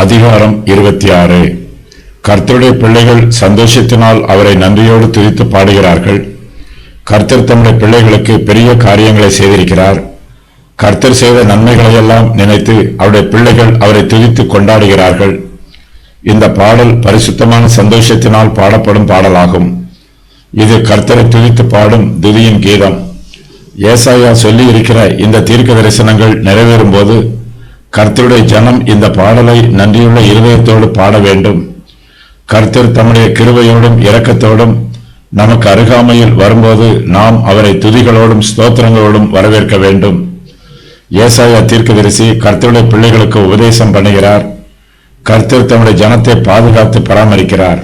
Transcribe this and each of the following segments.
அதிகாரம் 26. கர்த்தருடைய பிள்ளைகள் சந்தோஷத்தினால் அவரை நன்றியோடு துதித்து பாடுகிறார்கள். கர்த்தர் தம்முடைய பிள்ளைகளுக்கு பெரிய காரியங்களை செய்திருக்கிறார். கர்த்தர் செய்த நன்மைகளையெல்லாம் நினைத்து அவருடைய பிள்ளைகள் அவரை துதித்து கொண்டாடுகிறார்கள். இந்த பாடல் பரிசுத்தமான சந்தோஷத்தினால் பாடப்படும் பாடலாகும். இது கர்த்தரை துதித்து பாடும் துதியின் கீதம். ஏசாயா சொல்லி இருக்கிற இந்த தீர்க்க தரிசனங்கள் நிறைவேறும் போது கர்த்தருடைய ஜனம் இந்த பாடலை நன்றியுள்ள இருதயத்தோடு பாட வேண்டும். கர்த்தர் தம்முடைய கிருபையோடும் இரக்கத்தோடும் நமக்கு அருகாமையில் வரும்போது நாம் அவரை துதிகளோடும் ஸ்தோத்திரங்களோடும் வரவேற்க வேண்டும். ஏசாயா தீர்க்கதரிசி கர்த்தருடைய பிள்ளைகளுக்கு உபதேசம் பண்ணுகிறார். கர்த்தர் தம்முடைய ஜனத்தை பாதுகாத்து பராமரிக்கிறார்.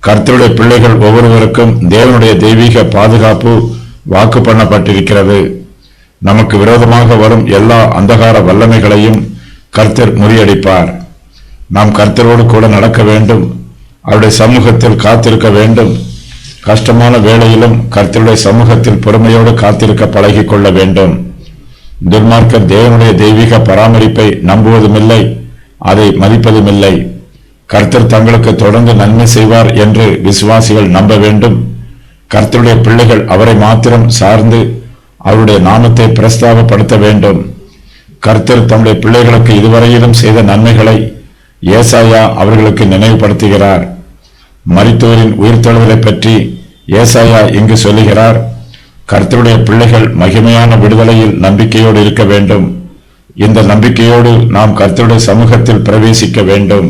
கர்த்தருடைய பிள்ளைகள் ஒவ்வொருவருக்கும் தேவனுடைய தெய்வீக பாதுகாப்பு வாக்கு பண்ணப்பட்டிருக்கிறது. நமக்கு விரோதமாக வரும் எல்லா அந்தகார வல்லமைகளையும் கர்த்தர் முறியடிப்பார். நாம் கர்த்தரோடு கூட நடக்க வேண்டும். அவருடைய சமூகத்தில் காத்திருக்க வேண்டும். கஷ்டமான வேளையிலும் கர்த்தருடைய சமூகத்தில் பொறுமையோடு காத்திருக்க பழகி கொள்ள வேண்டும். துன்மார்க்கர் தேவனுடைய தெய்வீக பராமரிப்பை நம்புவதுமில்லை, அதை மதிப்பதுமில்லை. கர்த்தர் தங்களுக்கு தொடர்ந்து நன்மை செய்வார் என்று விசுவாசிகள் நம்ப வேண்டும். கர்த்தருடைய பிள்ளைகள் அவரை மாத்திரம் சார்ந்து அவருடைய நாமத்தை பிரஸ்தாபப்படுத்த வேண்டும். கர்த்தர் தம்முடைய பிள்ளைகளுக்கு இதுவரையிலும் செய்த நன்மைகளை ஏசாயா அவர்களுக்கு நினைவுபடுத்துகிறார். மரித்தோரின் உயிர்த்தெழுதலை பற்றி ஏசாயா இங்கு சொல்லுகிறார். கர்த்தருடைய பிள்ளைகள் மகிமையான விடுதலையில் நம்பிக்கையோடு இருக்க வேண்டும். இந்த நம்பிக்கையோடு நாம் கர்த்தருடைய சமூகத்தில் பிரவேசிக்க வேண்டும்.